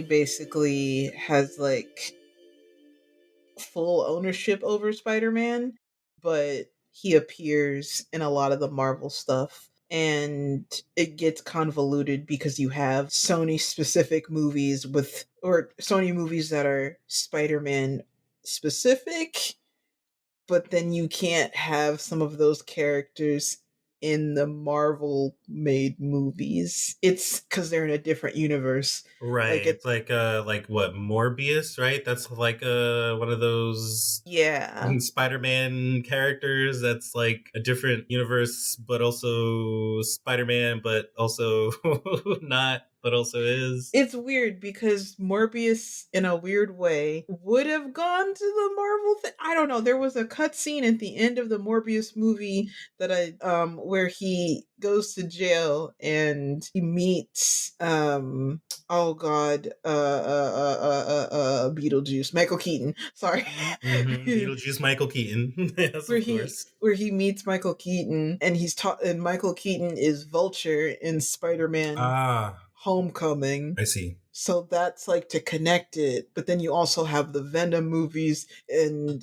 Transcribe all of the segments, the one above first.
Sony basically has like full ownership over Spider-Man, but he appears in a lot of the Marvel stuff. And it gets convoluted because you have Sony specific movies or Sony movies that are Spider-Man specific, but then you can't have some of those characters in the Marvel made movies. It's because they're in a different universe. Right. Like it, It's like what, Morbius, right? That's like one of those yeah. Spider-Man characters that's like a different universe, but also Spider-Man, but also not, but also is. It's weird because Morbius, in a weird way, would have gone to the Marvel thing. I don't know. There was a cutscene at the end of the Morbius movie that where he goes to jail and he meets oh god Beetlejuice, Michael Keaton. Sorry. Beetlejuice, Michael Keaton. Yes, of course. Where he meets Michael Keaton and he's taught and Michael Keaton is Vulture in Spider-Man Ah, Homecoming. I see. So that's like to connect it. But then you also have the Venom movies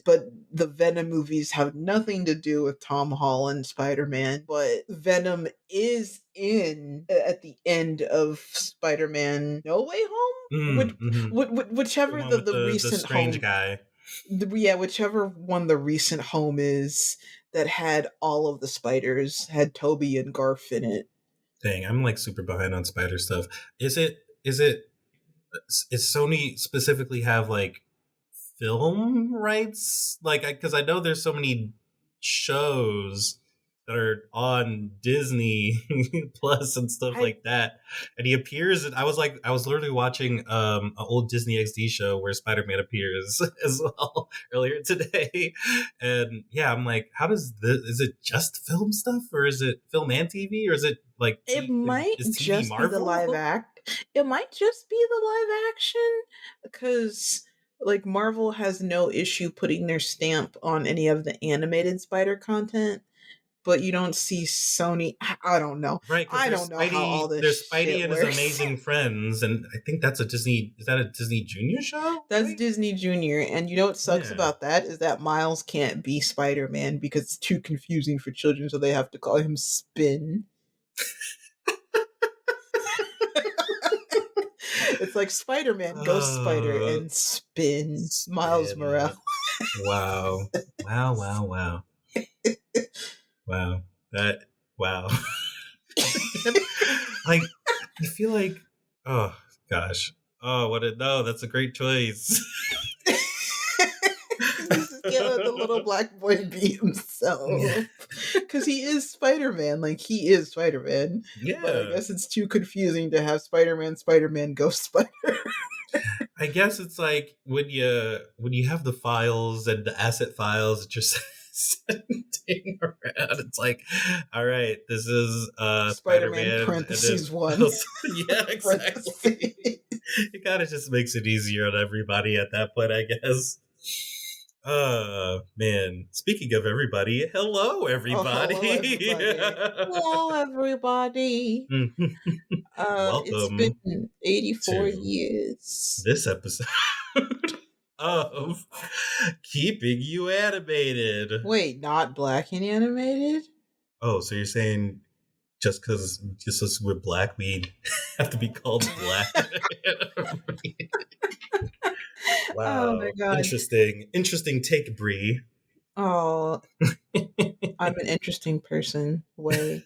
but the Venom movies have nothing to do with Tom Holland Spider-Man, but Venom is in at the end of Spider-Man No Way Home? The Whichever one with the the recent strange home, guy. yeah, whichever one the recent home is that had all of the spiders, had Toby and Garf in it. Dang, I'm like super behind on spider stuff. Is Sony specifically have like film rights? Like, because I know there's so many shows that are on Disney Plus and stuff I like that. And he appears. I was literally watching an old Disney XD show where Spider-Man appears as well earlier today. And yeah, I'm like, how does this? Is it just film stuff, or is it film and TV, or is it like It might is TV just be the live Marvel? act. It might just be the live action because like Marvel has no issue putting their stamp on any of the animated Spider content, but you don't see Sony. I don't know. Right, because I don't know how all this There's Spidey shit and his works. amazing friends, and I think that's a Disney. Is that a Disney Junior show? That's Right? Disney Junior, and you know what sucks Yeah. about that is that Miles can't be Spider Man because it's too confusing for children, so they have to call him Spin. It's like Spider-Man, Ghost Spider, Uh, and Spin. Miles Spin. Morales. Wow. Wow. Wow. Wow. Wow. That. Wow. Like, I feel like. Oh gosh. Oh, what a no! That's a great choice. You just can't let the little black boy be himself. Because he is Spider-Man. Like, he is Spider-Man. But I Yeah. guess it's too confusing to have Spider-Man, Spider-Man, Ghost Spider. I guess it's like when you have the files and the asset files that you're sending around. It's like, all right, this is Spider Spider-Man Man, and then parentheses 1. yeah, exactly. Parentheses. It kind of just makes it easier on everybody at that point, I guess. Man. Speaking of everybody, hello Oh, hello, everybody. everybody. Hello, everybody. It's Welcome been 84 to years. this episode of Keeping You Animated. Wait, not black and animated? Oh, so you're saying just because we're black, we have to be called black? Oh my Wow, god. interesting take, Bre. Oh, I'm an interesting person. Way.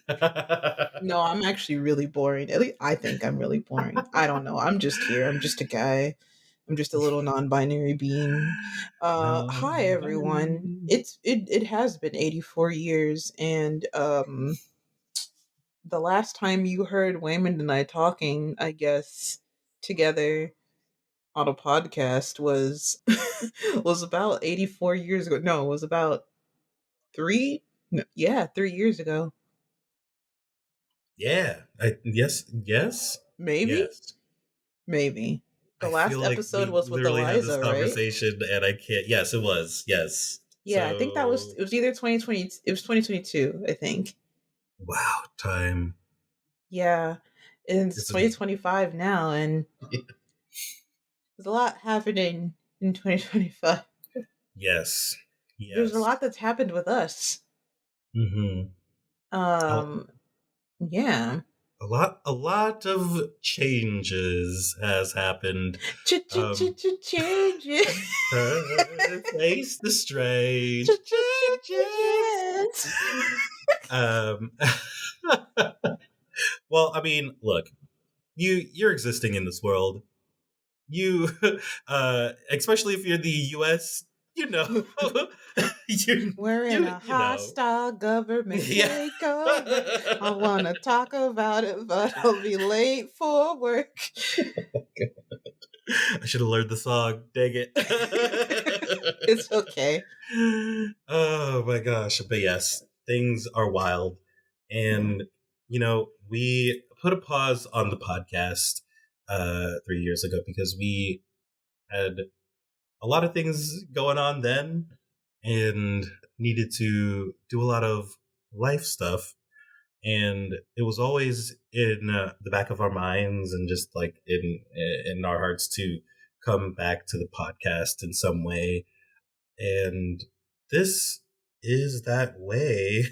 No, I'm actually really boring. At least I think I'm really boring. I don't know. I'm just here. I'm just a guy. I'm just a little non-binary being. Hi everyone. Non-binary. It has been 84 years, and the last time you heard Wayman and I talking, I guess, together on a podcast was was about 84 years ago. No, it was about 3 no, yeah, 3 years ago. Yeah. Yes. Maybe? Yes. Maybe. The I feel last like episode we was with literally had this Eliza, right? conversation, and I can't. Yes, it was. Yes. Yeah, I think that was So it was either 2020, it was 2022, I think. wow, time Yeah. And it's isn't. 2025 now, and There's a lot happening in 2025. Yes. There's a Yes. lot that's happened with us. Mm-hmm. A, Um, yeah. a lot of changes has happened. Changes. Face the strange changes. Changes. Um, well, I mean, look, you're existing in this world. You, especially if you're the U.S., you know, We're in a you know, hostile government yeah. takeover. I want to talk about it, but I'll be late for work. I should have learned the song. Dang it. It's okay. Oh my gosh. But yes, things are wild. And, we put a pause on the podcast 3 years ago because we had a lot of things going on then and needed to do a lot of life stuff. And it was always in the back of our minds and just like in our hearts to come back to the podcast in some way. And this is that way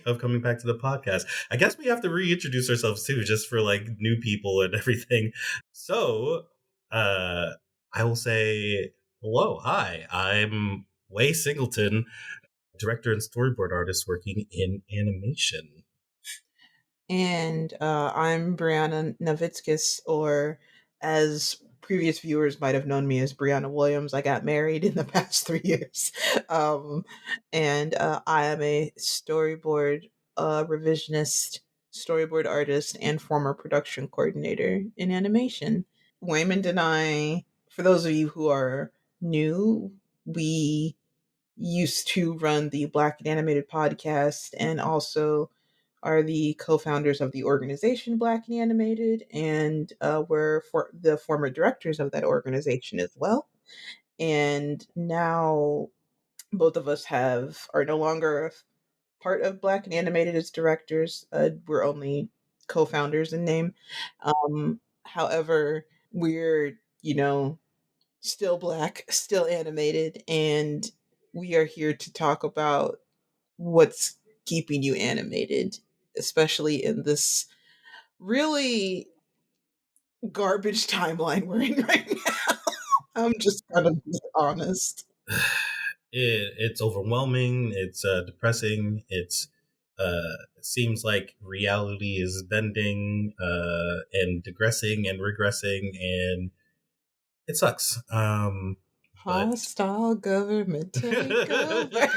of coming back to the podcast. I guess we have to reintroduce ourselves too, just for like new people and everything. So I will say hello, hi, I'm Way Singleton, director and storyboard artist working in animation. And I'm Brianna Novitskis, or as previous viewers might have known me as Brianna Williams. I got married in the past 3 years. Um, and I am a storyboard revisionist, storyboard artist, and former production coordinator in animation. Waymond and I, for those of you who are new, we used to run the Black and Animated podcast and also are the co-founders of the organization Black and Animated, and we're for the former directors of that organization as well. And now both of us are no longer part of Black and Animated as directors. We're only co-founders in name. However, we're still Black, still animated, and we are here to talk about what's keeping you animated, especially in this really garbage timeline we're in right now. I'm just gonna be honest. It's overwhelming. It's depressing. It seems like reality is bending and digressing and regressing, and it sucks. But Hostile government takeover.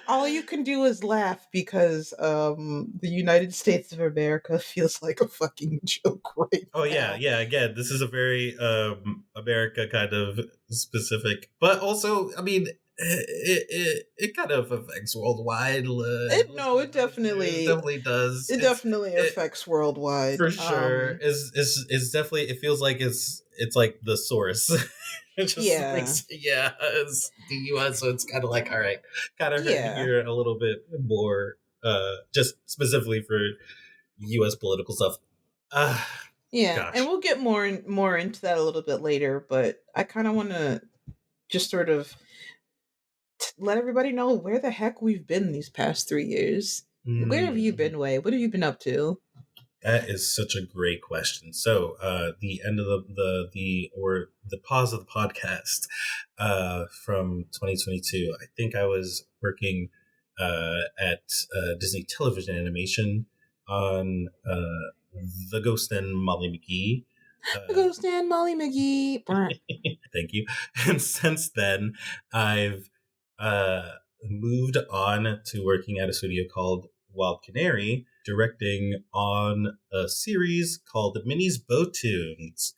All you can do is laugh because the United States of America feels like a fucking joke right oh yeah, now. yeah. Again, this is a very America kind of specific, but also, I mean, it kind of affects worldwide. It It definitely does. definitely It, affects worldwide. for sure is definitely, it feels like it's like the source. It just like, Yeah. yeah, it's the US, so it's kind of like, all right, kind of heard to Yeah. hear a little bit more just specifically for US political stuff. uh Yeah, and Gosh. we'll get more into that a little bit later, but I kind of want to just sort of let everybody know where the heck we've been these past 3 years. Where have you Mm. been, Way? What have you been up to? That is such a great question. So, the end of the pause of the podcast from 2022. I think I was working at Disney Television Animation on The Ghost and Molly McGee. Ghost and Molly McGee. Thank you. And since then, I've moved on to working at a studio called Wild Canary, directing on a series called Minnie's Bowtunes.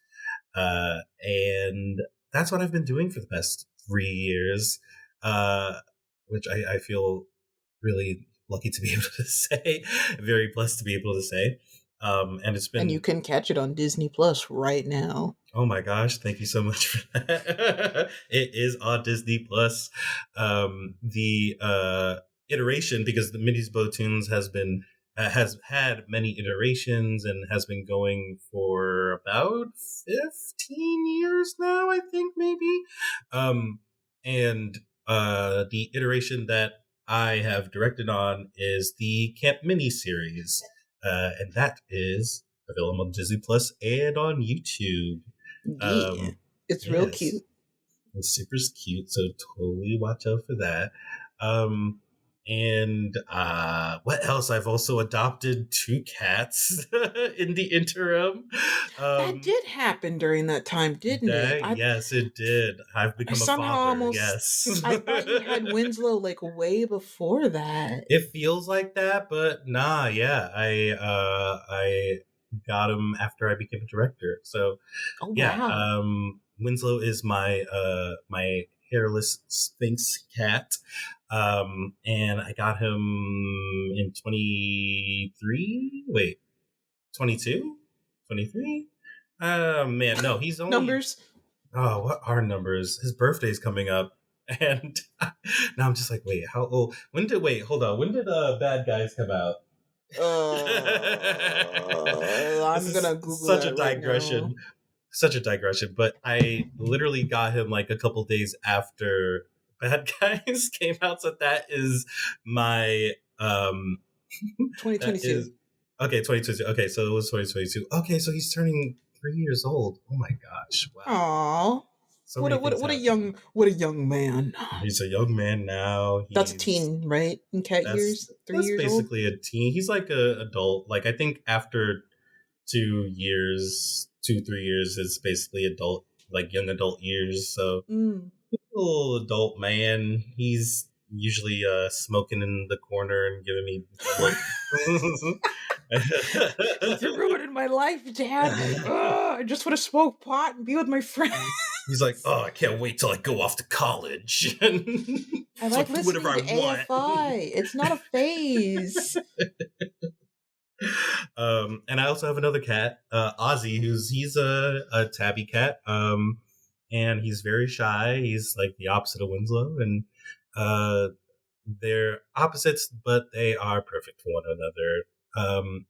And that's what I've been doing for the past 3 years, which I feel really lucky to be able to say, very blessed to be able to say. And it's And you been, can catch it on Disney Plus right now. oh my gosh, thank you so much for that. It is on Disney Plus. The iteration, because the Minnie's Bowtunes has been has had many iterations and has been going for about 15 years now, I think, maybe. Um, and the iteration that I have directed on is the Camp Mini series, and that is available on Disney Plus and on YouTube. Yeah, Um, it's real yes, cute. it's super cute, so totally watch out for that. Um, and what else? I've also adopted 2 cats in the interim. That Um, did happen during that time, didn't it? that yes, it did. I've I become a somehow father. almost Yes, I thought you had Winslow like way before that. it feels like that, but nah. Yeah, I got him after I became a director. So Oh yeah, wow. Winslow is my hairless Sphinx cat, and I got him in 23. Wait, 22, 23. Man, no, he's only. Numbers. Oh, what are numbers? His birthday's coming up, and now I'm just like, wait, how old? When did wait? Hold on. When did Bad Guys come out? This I'm is gonna Google such a that right now. digression, such a digression, but I literally got him like a couple days after Bad Guys came out, so that is my that 2022. is okay, 2022. Okay, so it was 2022. Okay, so he's turning 3 years old. Oh my gosh, wow. Aw. So many things happening. What a young man. He's a young man now. That's a He's teen, right? In cat that's years, 3 years old. basically a teen. He's like a adult. Like I think after 2 years, 2 3 years is basically adult, like young adult years. So Mm. little adult man. He's usually smoking in the corner and giving me looks. You're ruining my life, Dad. Ugh, I just want to smoke pot and be with my friends. He's like, oh, I can't wait till I go off to college I so I like can do whatever listening I to want. AFI. It's not a phase. And I also have another cat, Ozzy, he's a tabby cat. And he's very shy. He's like the opposite of Winslow, and uh, they're opposites, but they are perfect for one another.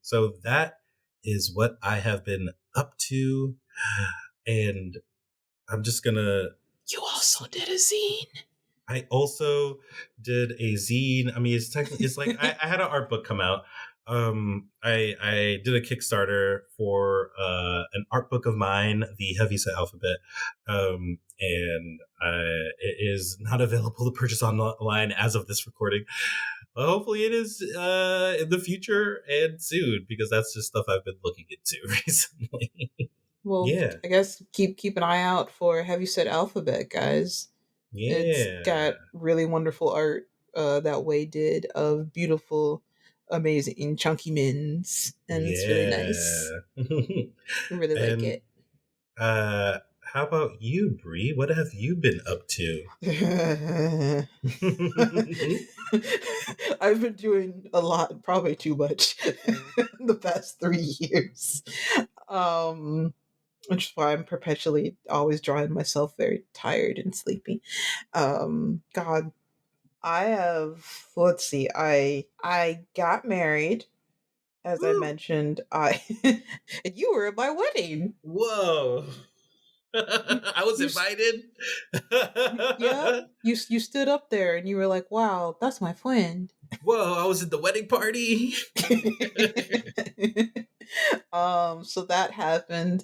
So that is what I have been up to, and I'm just gonna. You also did a zine. I also did a zine. I mean, it's technically it's like I had an art book come out. I did a Kickstarter for an art book of mine, the Heavyset Alphabet, and it is not available to purchase online as of this recording. But hopefully, it is in the future and soon because that's just stuff I've been looking into recently. Well, Yeah, I guess keep an eye out for Have You Said Alphabet, guys. It's yeah, got really wonderful art that Way did of beautiful, amazing chunky mins, and it's really nice. yeah. I really like And it. how about you, Bre? What have you been up to? I've been doing a lot, probably too much, in the past 3 years. Um, which is why I'm perpetually always drawing myself very tired and sleepy. God, I have. Let's see. I got married, as I Woo! mentioned. I and you were at my wedding. Whoa! You I was you invited. yeah. You stood up there and you were like, "Wow, that's my friend." Whoa! I was at the wedding party. So that happened,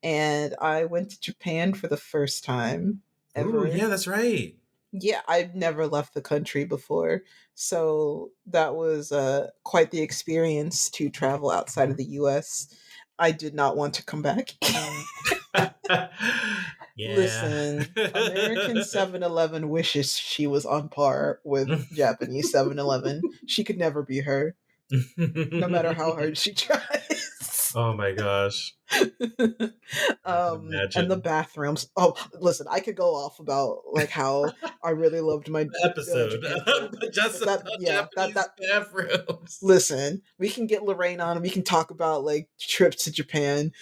and I went to Japan for the first time Ooh, ever. yeah, that's right. Yeah, I've never left the country before, so that was quite the experience to travel outside of the U.S. I did not want to come back. Yeah. Listen, American 7-Eleven wishes she was on par with Japanese 7-Eleven. She could never be her, no matter how hard she tries. Oh my gosh. I can And the imagine. bathrooms. Oh, listen, I could go off about like how I really loved my Episode Japan trip. just That about yeah, that Japanese bathrooms. listen, we can get Lorraine on and we can talk about like trips to Japan.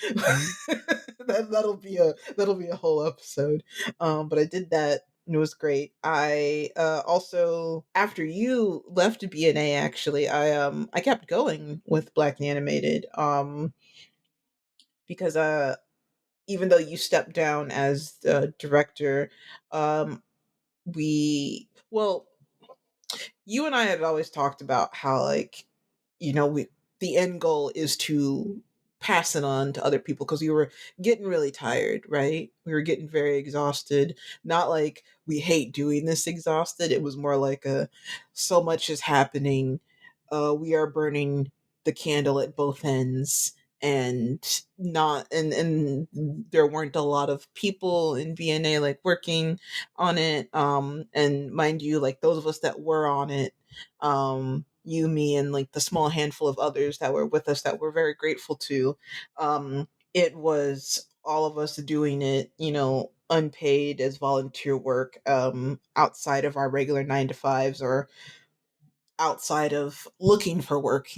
That'll be a whole episode. But I did that. It was great. I also, after you left BNA, actually, I kept going with Black and Animated, because even though you stepped down as the director, um we well you and I had always talked about how, like, we the end goal is to pass it on to other people, because we were getting really tired, right? We were getting very exhausted. Not like we hate doing this exhausted. It was more like a so much is happening. We are burning the candle at both ends, and not and there weren't a lot of people in BNA like working on it. And mind you, like those of us that were on it, you, me, and like the small handful of others that were with us that we're very grateful to, it was all of us doing it, unpaid as volunteer work, outside of our regular 9 to 5s, or outside of looking for work,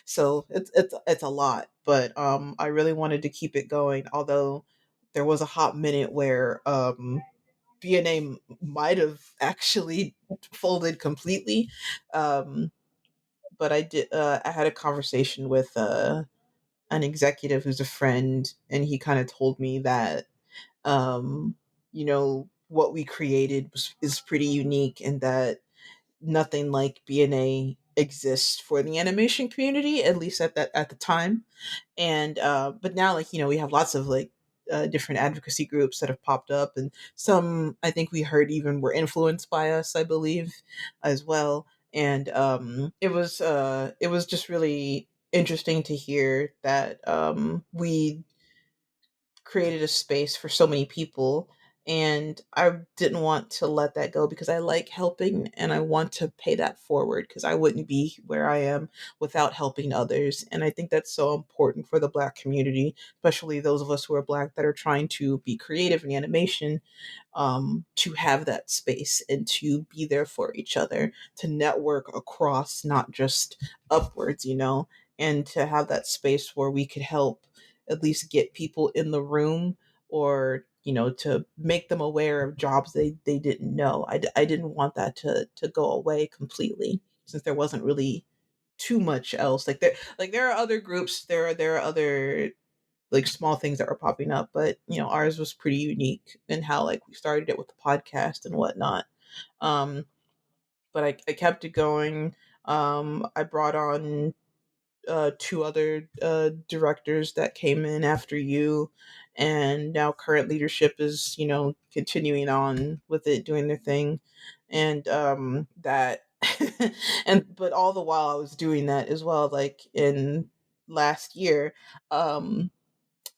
so it's a lot, but I really wanted to keep it going, although there was a hot minute where BNA might have actually folded completely. Um, but I had a conversation with an executive who's a friend, and he kind of told me that, what we created is pretty unique, and that nothing like BNA exists for the animation community, at least at the time. And but now, like, we have lots of like different advocacy groups that have popped up, and some, I think we heard, even were influenced by us, I believe, as well. And it was just really interesting to hear that we created a space for so many people, and I didn't want to let that go, because I like helping, and I want to pay that forward, because I wouldn't be where I am without helping others. And I think that's so important for the Black community, especially those of us who are Black that are trying to be creative in animation, to have that space and to be there for each other, to network across, not just upwards, and to have that space where we could help at least get people in the room, or to make them aware of jobs they didn't know. I didn't want that to go away completely, since there wasn't really too much else. There are other groups, there are other like small things that were popping up, but ours was pretty unique in how, like, we started it with the podcast and whatnot. um but I kept it going. I brought on two other directors that came in after you, and now current leadership is continuing on with it, doing their thing. And that and but all the while I was doing that as well, like in last year, um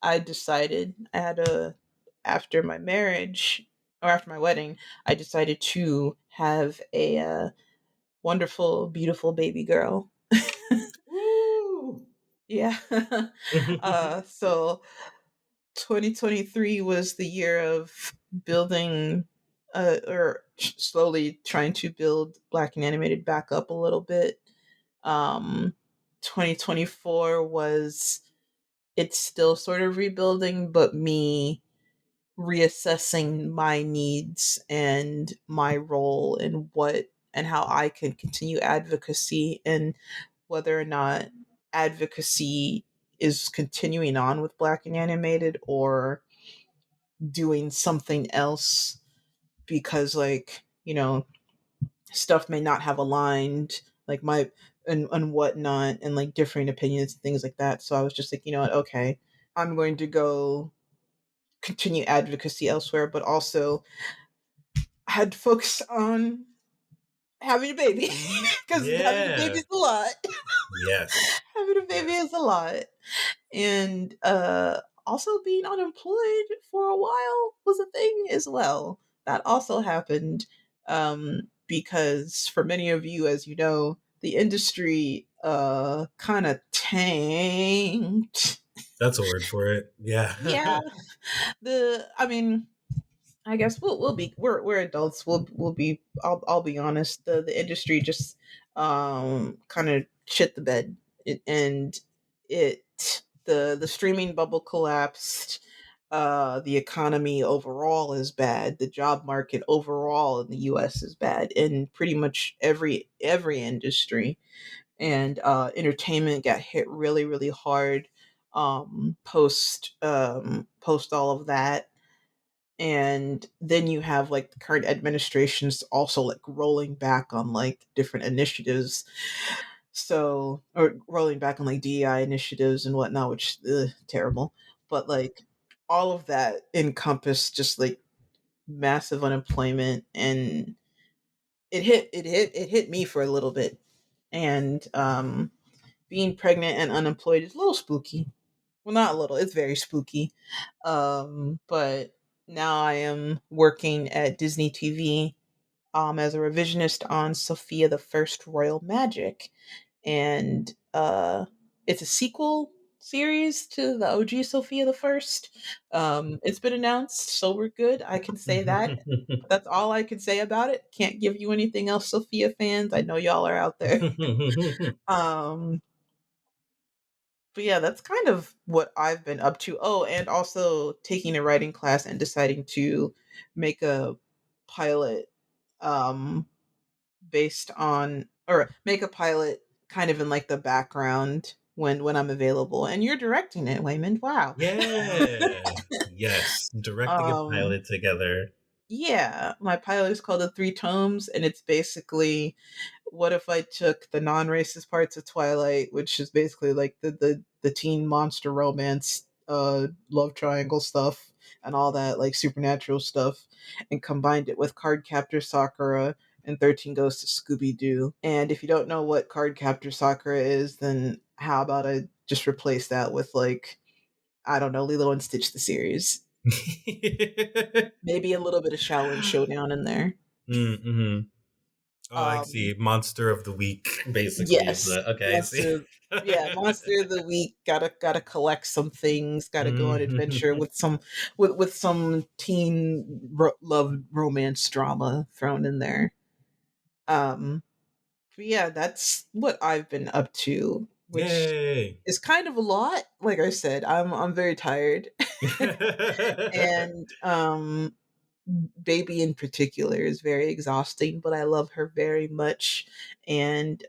I decided I had a after my marriage, or after my wedding, I decided to have a wonderful, beautiful baby girl. Woo! Yeah. So 2023 was the year of building, or slowly trying to build Black and Animated back up a little bit. 2024 was, it's still sort of rebuilding, but me reassessing my needs and my role, and how I can continue advocacy, and whether or not advocacy is continuing on with Black and Animated, or doing something else, because, like, stuff may not have aligned, like my and whatnot, and like differing opinions and things like that. So I was just like, you know what, okay, I'm going to go continue advocacy elsewhere, but also I had to focus on having a baby, because having a baby Yeah. is a lot. Yes. Having a baby Yes. is a lot. And also being unemployed for a while was a thing as well. That also happened, because for many of you, as you know, the industry kind of tanked. That's a word for it. Yeah. Yeah, I mean, I guess we'll be we're adults. We'll be, I'll be honest. The industry just kind of shit the bed. And it the streaming bubble collapsed. The economy overall is bad. The job market overall in the US is bad in pretty much every industry. And entertainment got hit really, really hard post all of that. And then you have like the current administrations also like rolling back on like different initiatives, so or rolling back on like DEI initiatives and whatnot, which terrible. But like all of that encompassed just like massive unemployment, and it hit me for a little bit. And being pregnant and unemployed is a little spooky. Well, not a little, it's very spooky. But now I am working at Disney TV as a revisionist on Sophia the First Royal Magic, and it's a sequel series to the OG Sophia the First. It's been announced, so we're good. I can say that. That's all I can say about it. Can't give you anything else, Sophia fans. I know y'all are out there. um, but yeah, that's kind of what I've been up to. Oh, and also taking a writing class and deciding to make a pilot um based on, or make a pilot kind of in like the background when I'm available. And you're directing it, Wayman. Wow. Yeah. Yes. Directing a um pilot together. yeah, my pilot is called The Three Tomes, and it's basically, what if I took the non-racist parts of Twilight, which is basically like the teen monster romance, love triangle stuff and all that like supernatural stuff, and combined it with Cardcaptor Sakura and 13 Ghosts of Scooby Doo. And if you don't know what Cardcaptor Sakura is, then how about I just replace that with like, I don't know, Lilo and Stitch the series. Maybe a little bit of Shaolin Showdown in there. Mm-hmm. Oh, I Um, see. Monster of the week, basically, is yes, the okay. I see. monster. Yeah, monster of the week. Gotta collect some things. Gotta go on adventure Mhm. with some teen love romance drama thrown in there. Um, but yeah, that's what I've been up to, which Yay! is kind of a lot. Like I said, I'm very tired, and baby in particular is very exhausting, but I love her very much, and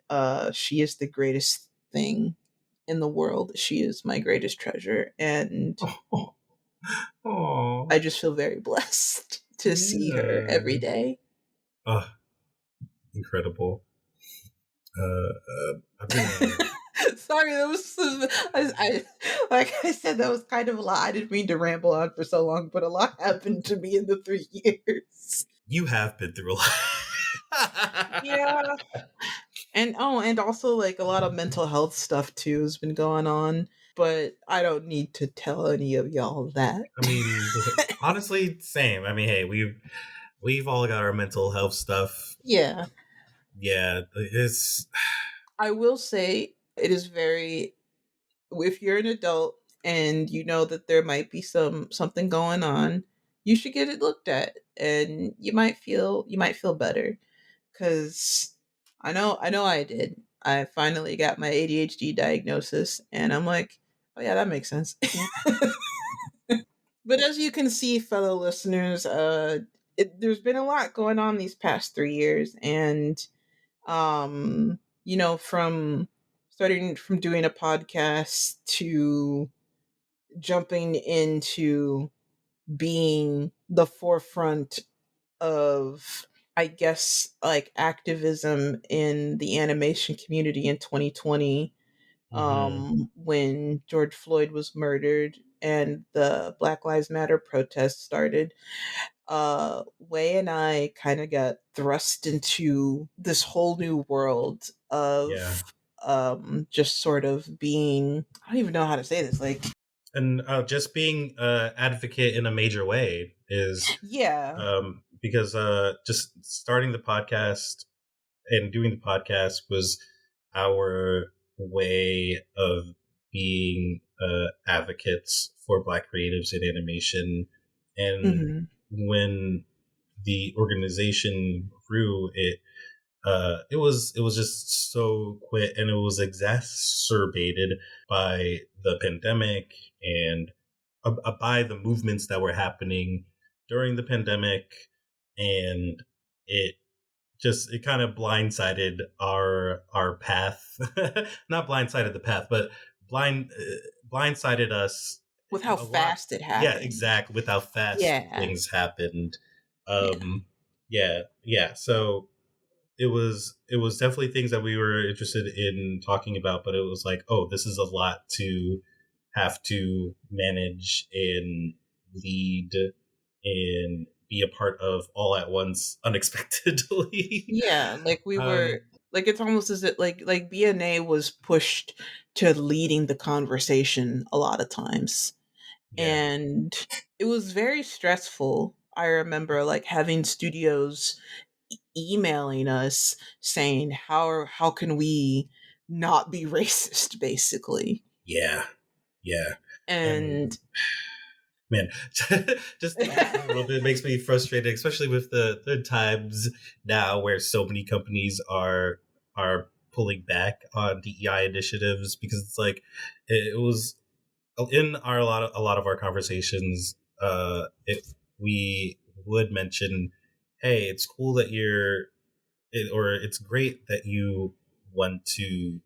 she is the greatest thing in the world. She is my greatest treasure, and Oh, oh, I just feel very blessed to see her every yeah. day. Oh, incredible. I've been Sorry, that was like I said, that was kind of a lot. I didn't mean to ramble on for so long, but a lot happened to me in the 3 years. you have been through a Yeah. lot. And also like a lot of mental health stuff too has been going on, but I don't need to tell any of y'all that. I mean, honestly, same. I mean, hey, we've all got our mental health stuff. Yeah. Yeah, it's I will say it is very, if you're an adult and you know that there might be something going on, you should get it looked at, and you might feel better, cuz I know I did. I finally got my ADHD diagnosis, and I'm like, "Oh yeah, that makes sense." But as you can see, fellow listeners, there's been a lot going on these past 3 years, and from starting from doing a podcast to jumping into being the forefront of, I guess, like activism in the animation community in 2020, mhm. when George Floyd was murdered and the Black Lives Matter protests started. Way and I kind of got thrust into this whole new world Yeah. of just sort of being, I don't even know how to say this, like, And just being advocate in a major way is yeah. because just starting the podcast and doing the podcast was our way of being advocates for Black creatives in animation. And Hmm. when the organization grew, it was just so quick, and it was exacerbated by the pandemic and by the movements that were happening during the pandemic, and it it kind of blindsided our path. Not blindsided the path, but blindsided us With how a lot. fast it Yeah, happened. exactly. With how fast Yeah. things happened. Yeah. Yeah, yeah. So it was definitely things that we were interested in talking about, but it was like, oh, this is a lot to have to manage and lead and be a part of all at once unexpectedly. Yeah, like we were um, like it's almost as if like BNA was pushed to leading the conversation a lot of times. yeah, And it was very stressful. I remember like having studios emailing us saying how can we not be racist basically. yeah, yeah. And And man, just thinking through a little bit makes me frustrated, especially with the times now where so many companies are pulling back on DEI initiatives, because it's like it was in our a lot of our conversations. We would mention, hey, it's cool that or it's great that you want to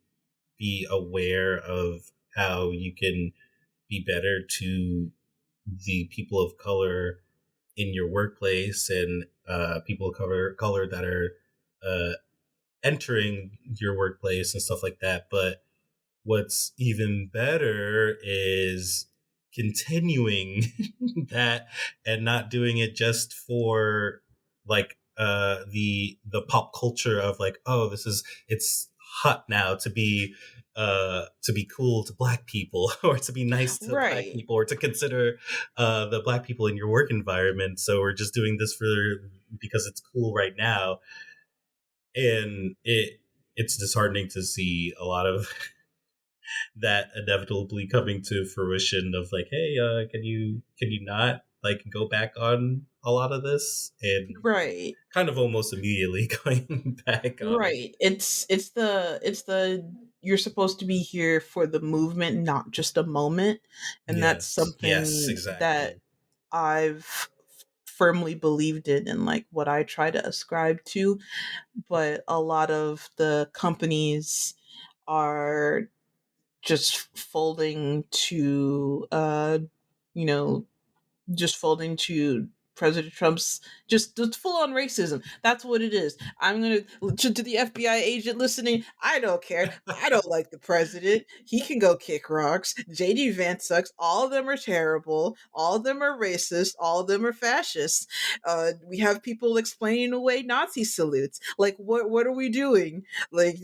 be aware of how you can be better to the people of color in your workplace, and people of color that are uh, entering your workplace and stuff like that. But what's even better is continuing that, and not doing it just for like the pop culture of like, oh, it's hot now to be cool to black people, or to be nice to black right, people, or to consider the black people in your work environment. So we're just doing this for because it's cool right now. And it's disheartening to see a lot of that inevitably coming to fruition of like, hey, can you not like go back on a lot of this, and right. kind of almost immediately going back on it. Right. It's the you're supposed to be here for the movement, not just a moment. And that's Yes, something that exactly. I've firmly believed in and like what I try to ascribe to, but a lot of the companies are just folding to you know just folding to President Trump's just full on racism. That's what it is. I'm gonna to the FBI agent listening. I don't care. I don't like the president. He can go kick rocks. JD Vance sucks. All of them are terrible. All of them are racist. All of them are fascists. We have people explaining away Nazi salutes. Like what are we doing? Like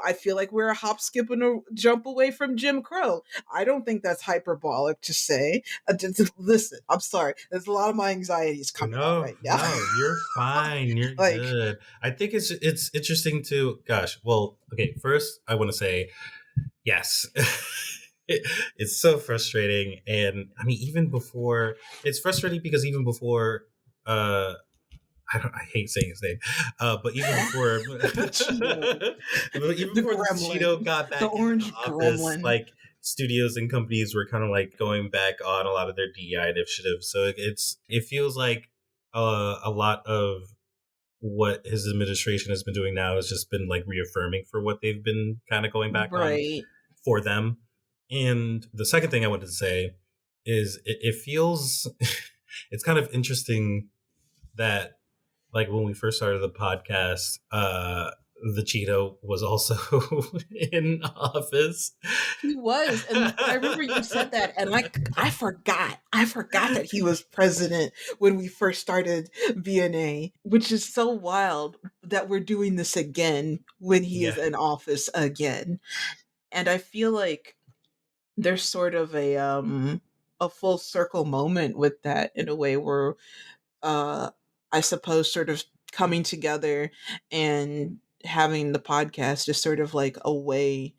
I feel like we're a hop, skip, and a jump away from Jim Crow. I don't think that's hyperbolic to say. Listen, I'm sorry. There's a lot of my anxieties coming out No, right now. no, you're fine. You're Like, good. I think it's interesting to, gosh, well, okay, first I want to say yes. It's so frustrating. And I mean, even before, it's frustrating because even before uh I hate saying his name, but even before, the Cheeto, even the before the gremlin, Cheeto got the back into orange office, gremlin. like studios and companies were kind of like going back on a lot of their DEI initiatives. So it feels like a lot of what his administration has been doing now has just been like reaffirming for what they've been kind of going back on Right. for them. And the second thing I wanted to say is it feels it's kind of interesting that like when we first started the podcast, the Cheeto was also in office. He was, and I remember you said that, and I forgot that he was president when we first started VNA, which is so wild that we're doing this again when he is Yeah, in office again. And I feel like there's sort of a full circle moment with that in a way where uh I suppose sort of coming together and having the podcast is sort of like a way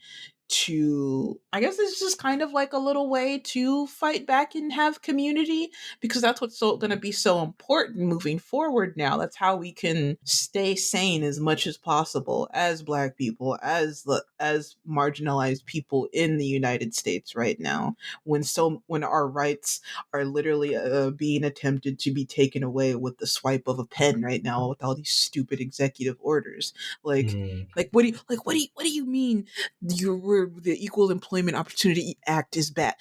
to I guess it's just kind of like a little way to fight back and have community, because that's what's so going to be so important moving forward now. That's how we can stay sane as much as possible as Black people, as marginalized people in the United States right now, when our rights are literally being attempted to be taken away with the swipe of a pen right now with all these stupid executive orders. Like Mhm. what do you mean the Equal Employment Opportunity Act is bad?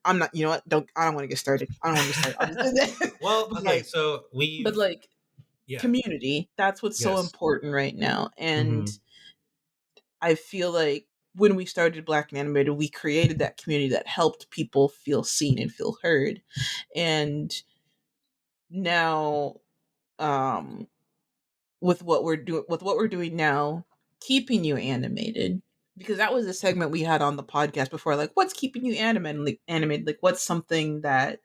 I'm not. You know what? Don't. I don't want to get started. I don't want to get started. I'll just Well, but okay, like, so but we've like yeah, community. That's what's so yes. important right now. And Mhm. I feel like when we started Black and Animated, we created that community that helped people feel seen and feel heard. And now, um, with what we're doing now, keeping you animated, because that was a segment we had on the podcast before, like what's keeping you animated, like what's something that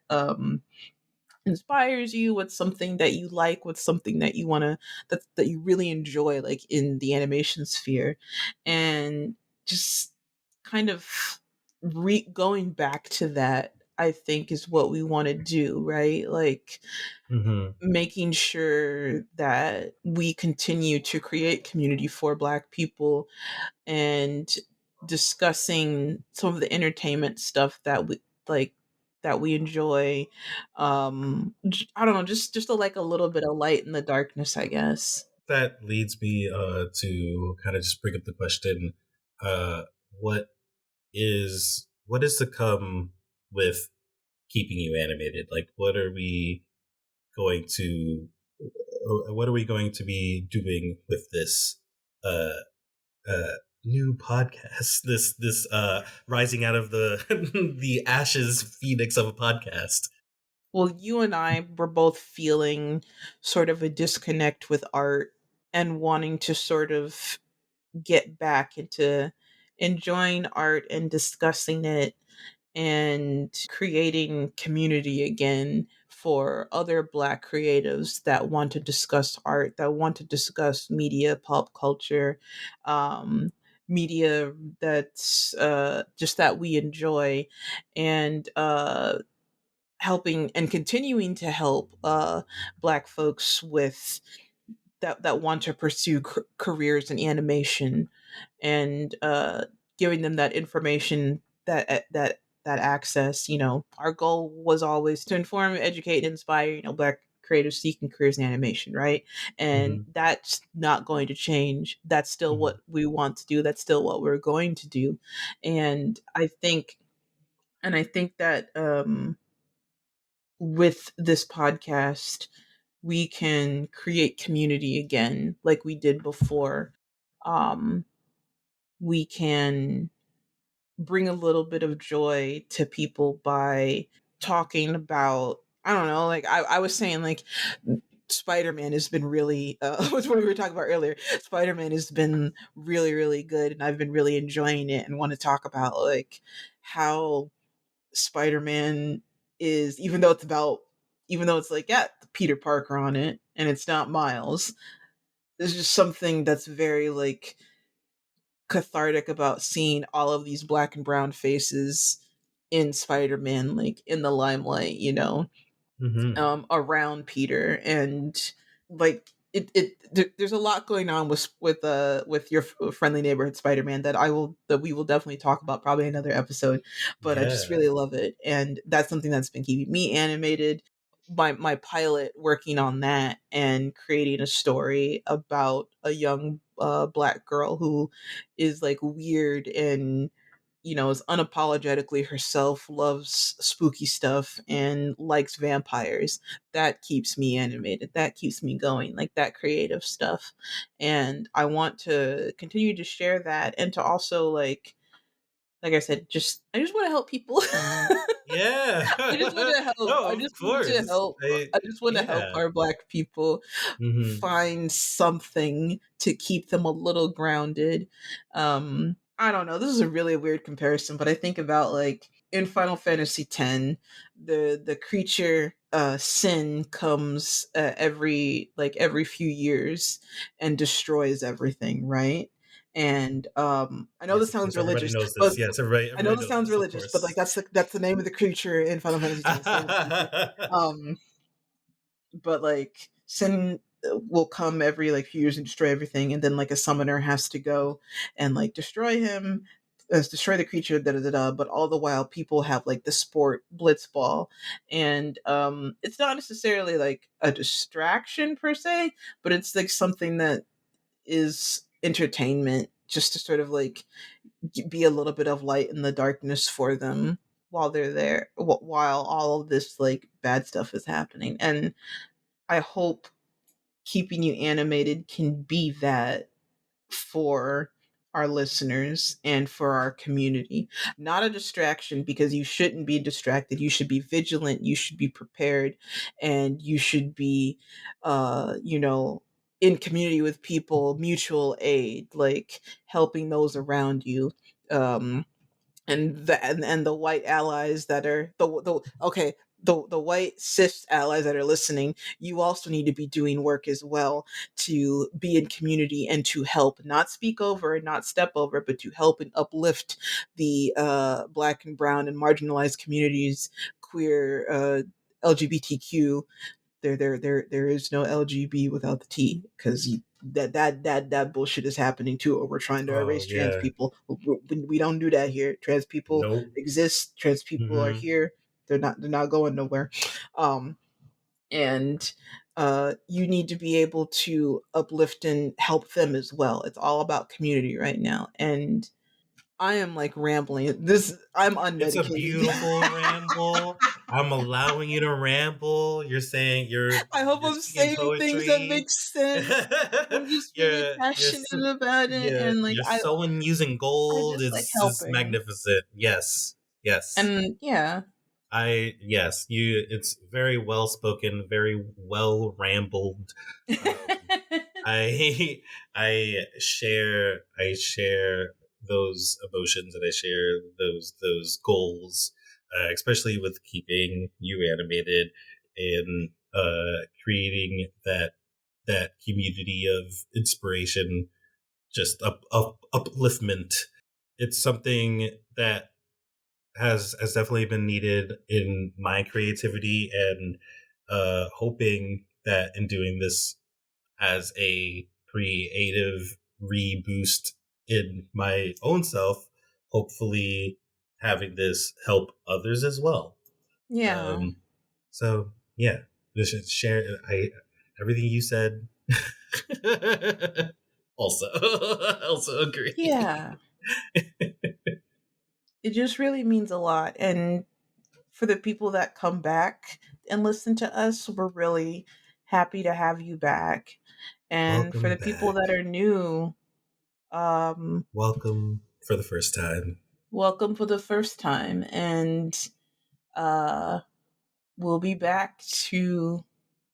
inspires you, what's something that you like, what's something that you want to that you really enjoy, like in the animation sphere. And just kind of going back to that, I think, is what we want to do, right? Like Mhm. making sure that we continue to create community for Black people, and discussing some of the entertainment stuff that we like, that we enjoy. I don't know, just like a little bit of light in the darkness, I guess. That leads me to kind of just bring up the question: uh, what what is to come with keeping you animated? Like, going to what are we going to be doing with this uh, uh, new podcast? This rising out of the the ashes phoenix of a podcast. Well, you and I were both feeling sort of a disconnect with art, and wanting to sort of get back into enjoying art and discussing it, and creating community again for other Black creatives that want to discuss art, that want to discuss media, pop culture, um, media that's just that we enjoy. And helping and continuing to help Black folks with that want to pursue careers in animation, and giving them that information, that access. You know, our goal was always to inform, educate, and inspire, Black creators seeking careers in animation, right? And Hmm. that's not going to change. That's still Hmm. what we want to do. That's still what we're going to do. And I think that with this podcast, we can create community again like we did before. Um, we can bring a little bit of joy to people by talking about, I don't know, like I was saying, like Spider-Man has been really was what we were talking about earlier. Spider-Man has been really, really good, and I've been really enjoying it, and want to talk about like how Spider-Man is, even though it's like, yeah, Peter Parker on it and it's not Miles, there's just something that's very like cathartic about seeing all of these Black and brown faces in Spider-Man, like in the limelight, Hmm. around Peter. And like there's a lot going on with your friendly neighborhood Spider-Man that we will definitely talk about probably in another episode. But I just Yeah. really love it, and that's something that's been keeping me animated. My pilot, working on that and creating a story about a young Black girl who is like weird and is unapologetically herself, loves spooky stuff, and likes vampires. That keeps me animated. That keeps me going, like that creative stuff. And I want to continue to share that, and to also like I said, I just want to help people. Yeah. I just want to help. No, of course. I just want to help Yeah. our Black people Hmm. find something to keep them a little grounded. I don't know. This is a really weird comparison, but I think about like in Final Fantasy X, the creature Sin comes every few years and destroys everything, right? And I know this Yes, of sounds course. Everybody religious, knows but this. Yes, I know everybody this knows sounds this, of religious, but like course. that's the name of the creature in Final Fantasy X. Sin is Creature. But like Sin will come every like few years and destroy everything, and then like a summoner has to go and like destroy him, destroy the creature, da da da da. But all the while, people have like the sport Blitzball, and it's not necessarily like a distraction per se, but it's like something that is entertainment, just to sort of like be a little bit of light in the darkness for them while they're there, while all of this like bad stuff is happening. And I hope keeping you animated can be that for our listeners and for our community. Not a distraction, because you shouldn't be distracted. You should be vigilant, you should be prepared, and you should be you know, in community with people, mutual aid, like helping those around you. Um and the white allies that are the okay, the white cis allies that are listening, you also need to be doing work as well, to be in community and to help, not speak over and not step over, but to help and uplift the black and brown and marginalized communities, queer, LGBTQ. There is no LGB without the T, because that bullshit is happening too. Or we're trying to Oh erase trans yeah. people. We don't do that here. Trans people Nope. exist. Trans people are Hmm. here. They're not going nowhere. Um, and you need to be able to uplift and help them as well. It's all about community right now. And I am like rambling. I'm It's a unmedicated. beautiful ramble. I'm allowing you to ramble. You're saying I hope you're I'm speaking saying things that poetry. make sense. I'm just really passionate S- about it, yeah, and like you're sewing using I gold just like is helping. magnificent. Yes. Yes. And yeah. Yes, you it's very well spoken, very well rambled. Um I I share those emotions, and I share those goals, especially with keeping you animated and creating that community of inspiration, just upliftment. It's something that has definitely been needed in my creativity, and hoping that in doing this as a creative reboost in my own self, hopefully having this help others as well. Yeah. Um, so yeah, just share I everything you said. Also, also agree. Yeah. It just really means a lot. And for the people that come back and listen to us, we're really happy to have you back. And for Welcome the people back. that are new, um, Welcome for the first time. welcome for the first time. And uh, we'll be back to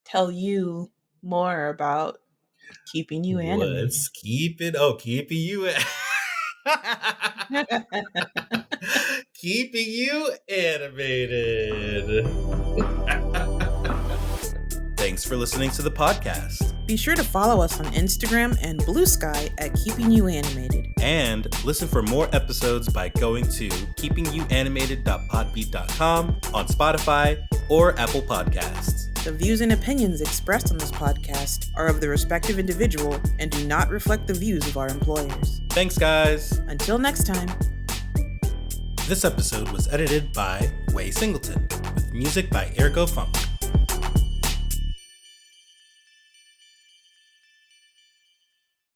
tell you more about keeping you animated. What's keeping you keeping you animated. Thanks for listening to the podcast. Be sure to follow us on Instagram and Blue Sky at Keeping You Animated. And listen for more episodes by going to keepingyouanimated.podbean.com, on Spotify or Apple Podcasts. The views and opinions expressed on this podcast are of the respective individual and do not reflect the views of our employers. Thanks, guys. Until next time. This episode was edited by Way Singleton, with music by Ergo Funk.